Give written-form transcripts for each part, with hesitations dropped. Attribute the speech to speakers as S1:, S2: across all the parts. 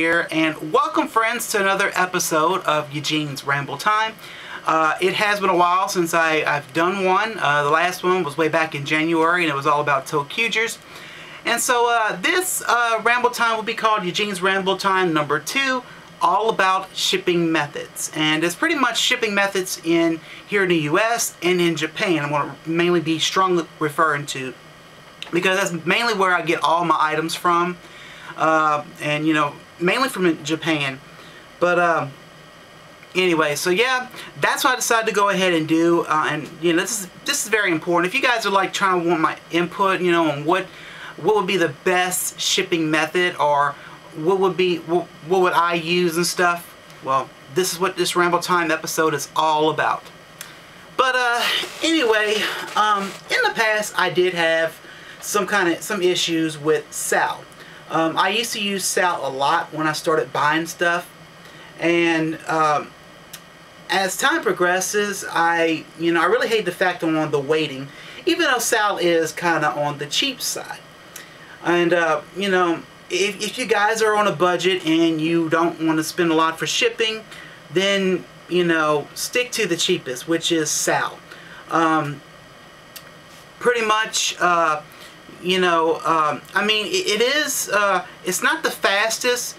S1: here, and welcome friends to another episode of Eugene's Ramble Time. It has been a while since I've done one. The last one was way back in January, and it was all about toe cugers. And so this Ramble Time will be called Eugene's Ramble Time number 2, all about shipping methods. And it's pretty much shipping methods here in the US and in Japan. I'm going to mainly be strongly referring to, because that's mainly where I get all my items from, and you know, mainly from Japan. But anyway, so yeah, that's what I decided to go ahead and do. And you know, this is very important. If you guys are like trying to want my input, you know, on what would be the best shipping method, or what would I use and stuff, well, this is what this Ramble Time episode is all about. But anyway, in the past I did have some issues with Sal. I used to use Sal a lot when I started buying stuff, and as time progresses, I really hate the fact on the waiting, even though Sal is kind of on the cheap side. And you know, if you guys are on a budget and you don't want to spend a lot for shipping, then you know, stick to the cheapest, which is Sal. Pretty much, you know, I mean, it's not the fastest,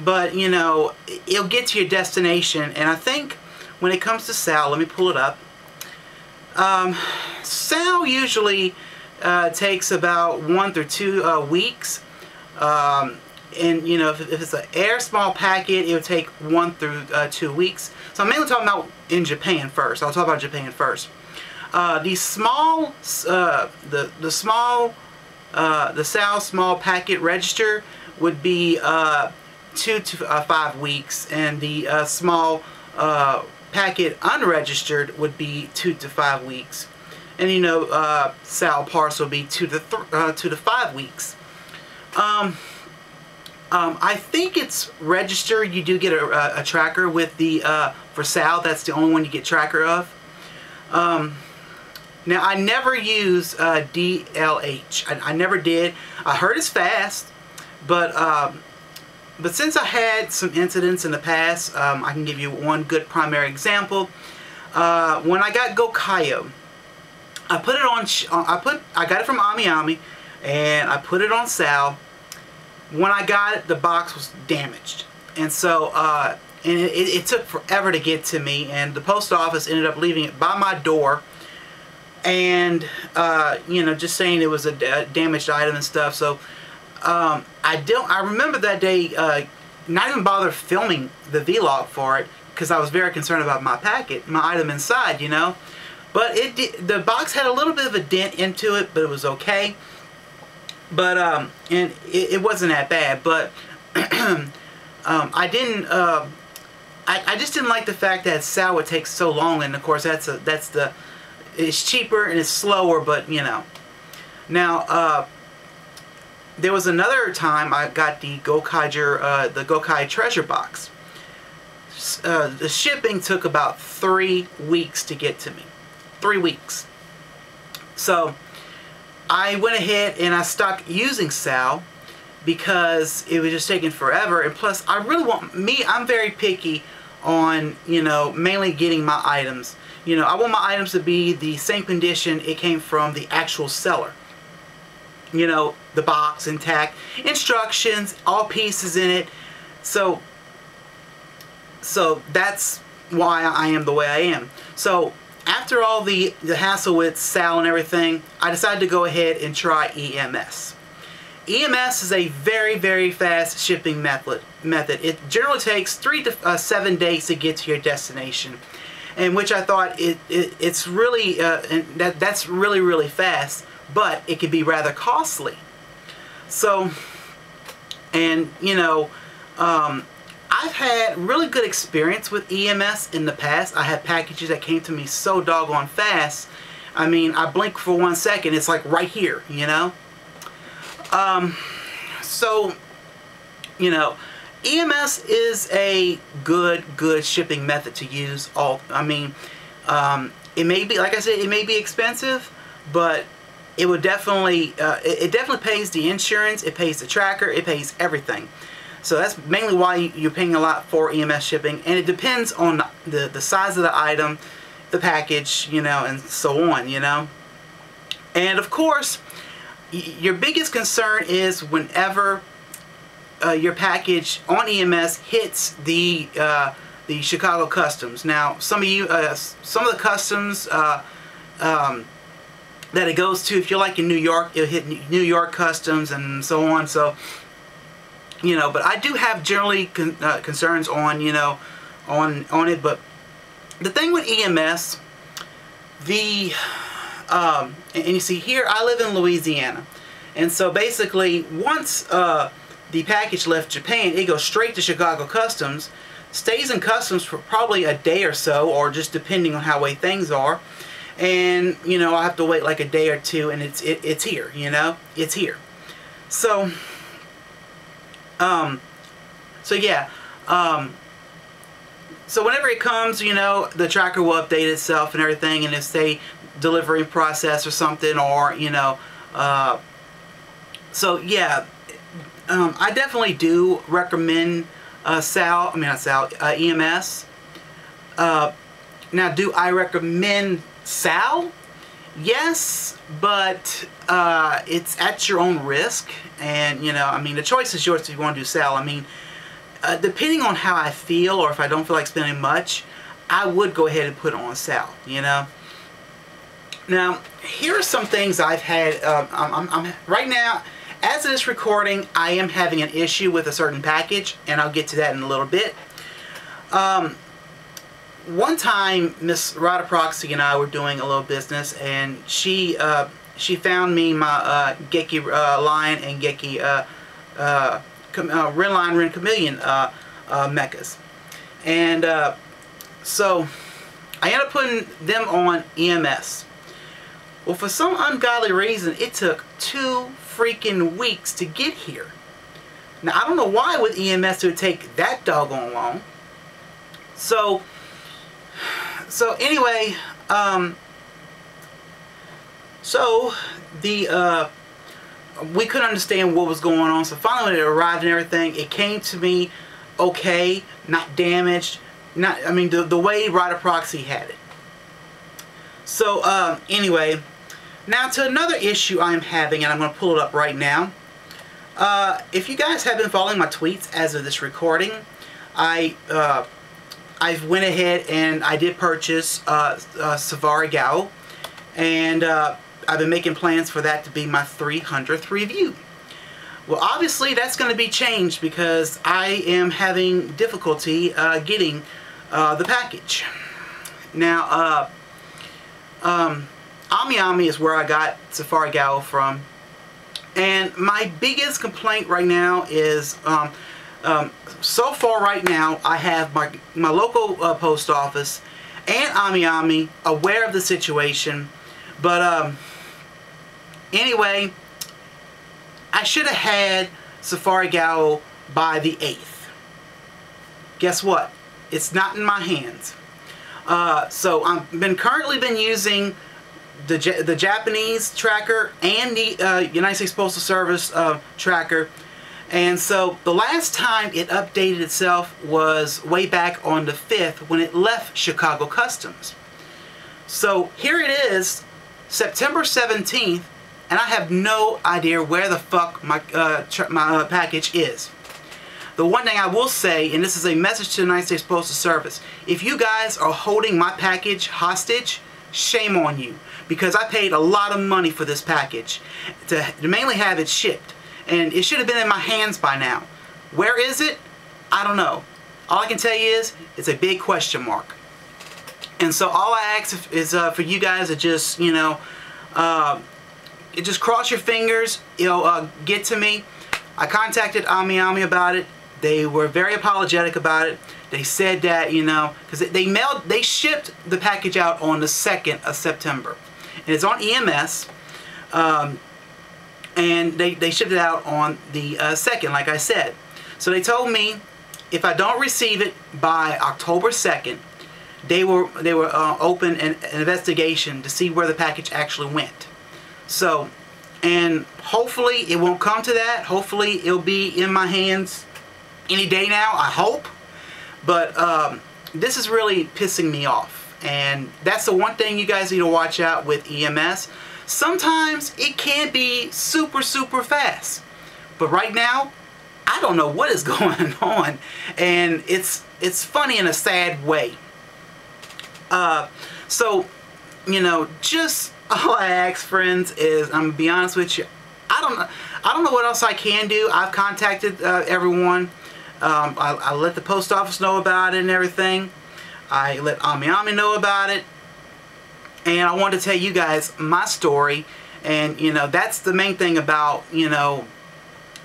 S1: but you know, it'll get to your destination. And I think when it comes to Sal, let me pull it up. Sal usually takes about 1 through 2 weeks. And you know, if it's an air small packet, it would take 1 through 2 weeks. So I'm mainly talking about in Japan first. I'll talk about Japan first. The Sal small packet register would be 2 to 5 weeks, and the small packet unregistered would be 2 to 5 weeks. And you know, Sal parcel would be 2 to 5 weeks. I think it's registered. You do get a tracker with the for Sal. That's the only one you get tracker of. Now I never use DLH. I never did. I heard it's fast, but since I had some incidents in the past, I can give you one good primary example. When I got Gokaiyo, I put it on. I got it from Ami, and I put it on Sal. When I got it, the box was damaged, and so and it took forever to get to me, and the post office ended up leaving it by my door, and you know, just saying it was a damaged item and stuff. So I remember that day not even bother filming the vlog for it, because I was very concerned about my item inside, you know. But the box had a little bit of a dent into it, but it was okay. But and it wasn't that bad. But I just didn't like the fact that Sal would take so long, and of course it's cheaper and it's slower, but you know. Now there was another time I got the Gokai treasure box. The shipping took about 3 weeks to get to me. 3 weeks. So I went ahead and I stopped using Sal because it was just taking forever, and plus I'm very picky on, you know, mainly getting my items. You know, I want my items to be the same condition it came from the actual seller. You know, the box intact, instructions, all pieces in it. So that's why I am the way I am. So after all the hassle with Sal and everything, I decided to go ahead and try EMS. EMS is a very, very fast shipping method. It generally takes 3 to 7 days to get to your destination, and which I thought it's really that's really, really fast, but it can be rather costly. So, and you know, I've had really good experience with EMS in the past. I had packages that came to me so doggone fast. I mean, I blink for 1 second, it's like right here, you know. So, you know, EMS is a good shipping method to use. I mean, it may be, like I said, it may be expensive, but it definitely pays the insurance, it pays the tracker, it pays everything. So that's mainly why you're paying a lot for EMS shipping, and it depends on the size of the item, the package, you know, and so on, you know. And of course, your biggest concern is whenever your package on EMS hits the Chicago Customs. Now, some of the customs that it goes to, if you're like in New York, it'll hit New York Customs and so on. So, you know, but I do have generally concerns on, you know, on it. But the thing with EMS, and you see here, I live in Louisiana, and so basically once the package left Japan, it goes straight to Chicago Customs, stays in Customs for probably a day or so, or just depending on how way things are. And, you know, I have to wait like a day or two, and it's here, you know, it's here. So, yeah, so whenever it comes, you know, the tracker will update itself and everything, and if say delivery process or something, or, you know, so yeah, I definitely do recommend EMS. Now, do I recommend SAL? Yes, but it's at your own risk, and, you know, I mean, the choice is yours if you want to do SAL. I mean, depending on how I feel, or if I don't feel like spending much, I would go ahead and put on SAL, you know. Now, here are some things I've had. I'm right now, as of this recording, I am having an issue with a certain package, and I'll get to that in a little bit. One time, Miss Rada Proxy and I were doing a little business, and she found me my Geki Lion and Geki Ren Ren Chameleon mechas, and so I ended up putting them on EMS. Well, for some ungodly reason, it took 2 freaking weeks to get here. Now, I don't know why with EMS it would take that doggone long. So anyway, we couldn't understand what was going on. So finally, when it arrived and everything, it came to me okay, not damaged, I mean, the way Rider Proxy had it. So anyway, now to another issue I'm having, and I'm going to pull it up right now. If you guys have been following my tweets as of this recording, I went ahead and I did purchase Safari Gao, and I've been making plans for that to be my 300th review. Well, obviously that's going to be changed because I am having difficulty getting the package. Now, Ami is where I got Safari Gao from, and my biggest complaint right now is so far right now I have my local post office and Ami aware of the situation, but anyway, I should have had Safari Gao by the 8th. Guess what? It's not in my hands. So I've currently been using the Japanese tracker and the United States Postal Service tracker, and so the last time it updated itself was way back on the 5th when it left Chicago Customs. So here it is, September 17th, and I have no idea where the fuck my package is. The one thing I will say, and this is a message to the United States Postal Service, if you guys are holding my package hostage, shame on you, because I paid a lot of money for this package to mainly have it shipped, and it should have been in my hands by now. Where is it? I don't know. All I can tell you is it's a big question mark. And so all I ask is for you guys to just, you know, just cross your fingers, it'll get to me. I contacted Ami about it. They were very apologetic about it. They said that, you know, because they shipped the package out on the 2nd of September. And it's on EMS. And they shipped it out on the 2nd, like I said. So they told me if I don't receive it by October 2nd, they were open an investigation to see where the package actually went. So, and hopefully it won't come to that. Hopefully it'll be in my hands any day now, I hope. But this is really pissing me off. And that's the one thing you guys need to watch out with EMS. Sometimes it can be super, super fast. But right now, I don't know what is going on. And it's funny in a sad way. So, you know, just all I ask, friends, is I'm gonna be honest with you. I don't know what else I can do. I've contacted everyone. I let the post office know about it and everything. I let Ami know about it. And I wanted to tell you guys my story. And, you know, that's the main thing about, you know,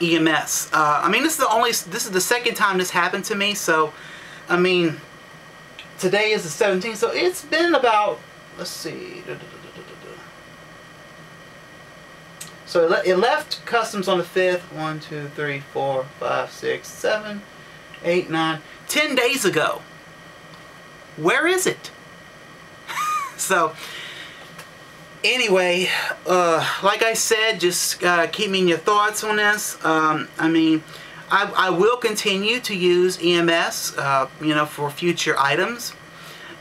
S1: EMS. I mean, this is the second time this happened to me. So, I mean, today is the 17th. So it's been about, let's see. So it left customs on the 5th. 1, 2, 3, 4, 5, 6, 7, 8, 9, 10 days ago. Where is it? So, anyway, like I said, just keep me in your thoughts on this. I mean, I will continue to use EMS, you know, for future items.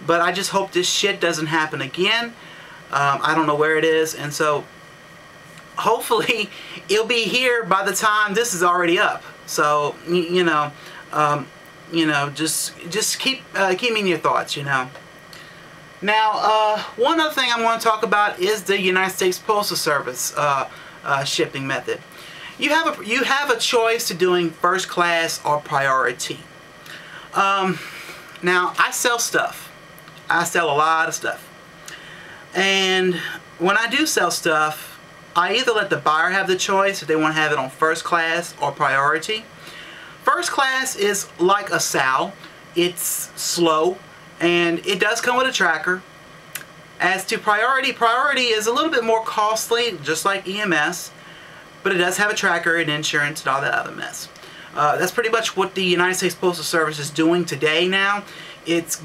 S1: But I just hope this shit doesn't happen again. I don't know where it is, and so hopefully it'll be here by the time this is already up. So you know, just keep me in your thoughts. You know. Now, one other thing I want to talk about is the United States Postal Service shipping method. You have a choice to doing first class or priority. Now, I sell stuff. I sell a lot of stuff. And when I do sell stuff, I either let the buyer have the choice if they want to have it on first class or priority. First class is like a SAL. It's slow, and it does come with a tracker. As to priority, priority is a little bit more costly, just like EMS, but it does have a tracker and insurance and all that other mess. That's pretty much what the United States Postal Service is doing today now. It's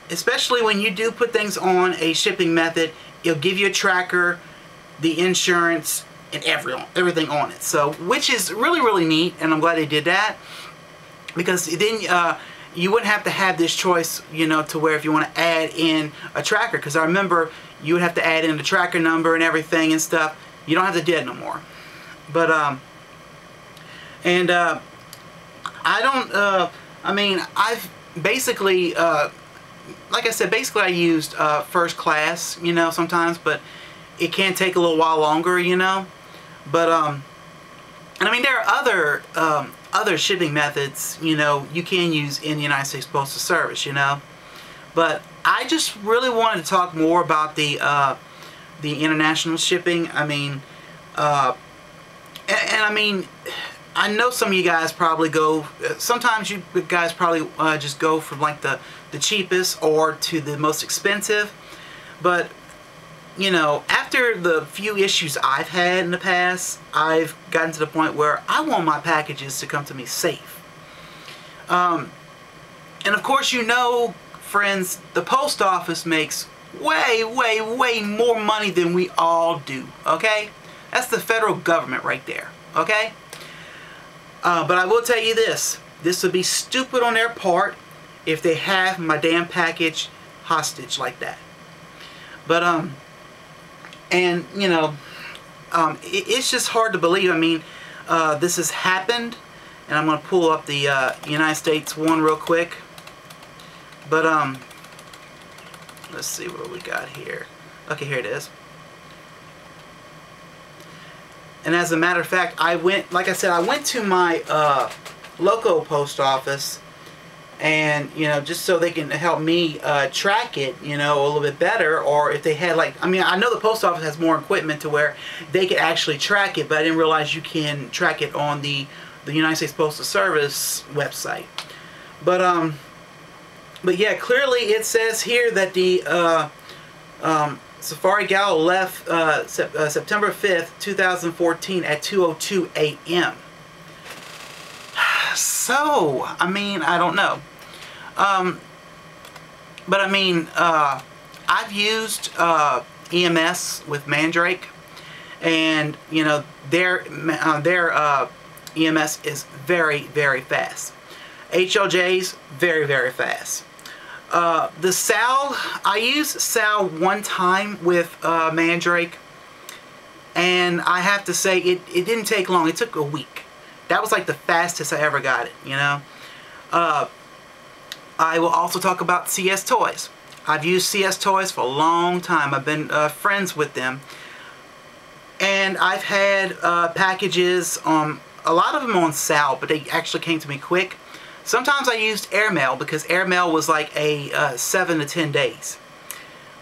S1: especially when you do put things on a shipping method, it'll give you a tracker, the insurance, and everything on it. So, which is really, really neat, and I'm glad they did that, because then you wouldn't have to have this choice, you know, to where if you want to add in a tracker, because I remember you would have to add in the tracker number and everything and stuff. You don't have to do it no more. But I mean, I've basically like I said, basically I used first class, you know, sometimes, but it can take a little while longer, you know. But and I mean, there are other shipping methods, you know, you can use in the United States Postal Service, you know. But I just really wanted to talk more about the international shipping. I mean, and I mean, I know some of you guys probably go, sometimes you guys probably just go from like the cheapest or to the most expensive. But, you know, after the few issues I've had in the past, I've gotten to the point where I want my packages to come to me safe. And of course, you know, friends, the post office makes way, way, way more money than we all do, okay? That's the federal government right there, okay? But I will tell you this would be stupid on their part if they have my damn package hostage like that. But, and, you know, it's just hard to believe. I mean, this has happened, and I'm going to pull up the United States one real quick. But, let's see what we got here. Okay, here it is. And as a matter of fact, I went, like I said, I went to my local post office, and, you know, just so they can help me track it, you know, a little bit better. Or if they had, like, I mean, I know the post office has more equipment to where they could actually track it, but I didn't realize you can track it on the United States Postal Service website. But yeah, clearly it says here that the Safari Gal left September 5th, 2014 at 2:02 a.m. So, I mean, I don't know. But I mean, I've used EMS with Mandrake, and, you know, their EMS is very, very fast. HLJs, very, very fast. The Sal, I used Sal one time with Mandrake, and I have to say it didn't take long. It took a week. That was like the fastest I ever got it, you know. I will also talk about CS Toys. I've used CS Toys for a long time. I've been friends with them, and I've had packages on a lot of them on Sal, but they actually came to me quick. Sometimes I used airmail because airmail was like a 7 to 10 days.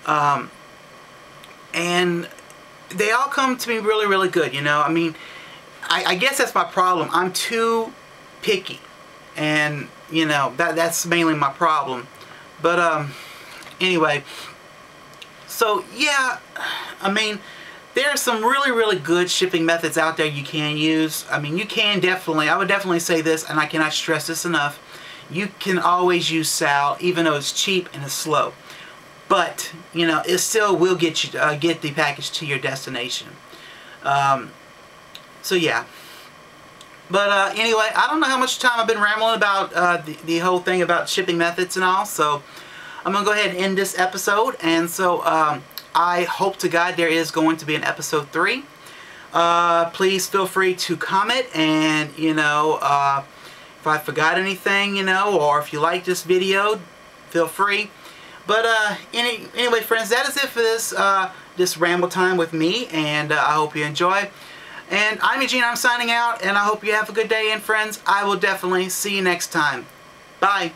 S1: And they all come to me really, really good, you know. I mean, I guess that's my problem. I'm too picky. And, you know, that's mainly my problem. But, anyway. So, yeah, I mean, there are some really, really good shipping methods out there you can use. I mean, you can definitely, I would definitely say this, and I cannot stress this enough. You can always use Sal, even though it's cheap and it's slow. But, you know, it still will get you get the package to your destination. So, yeah. But, anyway, I don't know how much time I've been rambling about the whole thing about shipping methods and all. So, I'm going to go ahead and end this episode. And so, I hope to God there is going to be an episode 3. Please feel free to comment, and, you know, if I forgot anything, you know, or if you like this video, feel free. But anyway, friends, that is it for this ramble time with me, and I hope you enjoy. And I'm Eugene, I'm signing out, and I hope you have a good day, and friends, I will definitely see you next time. Bye.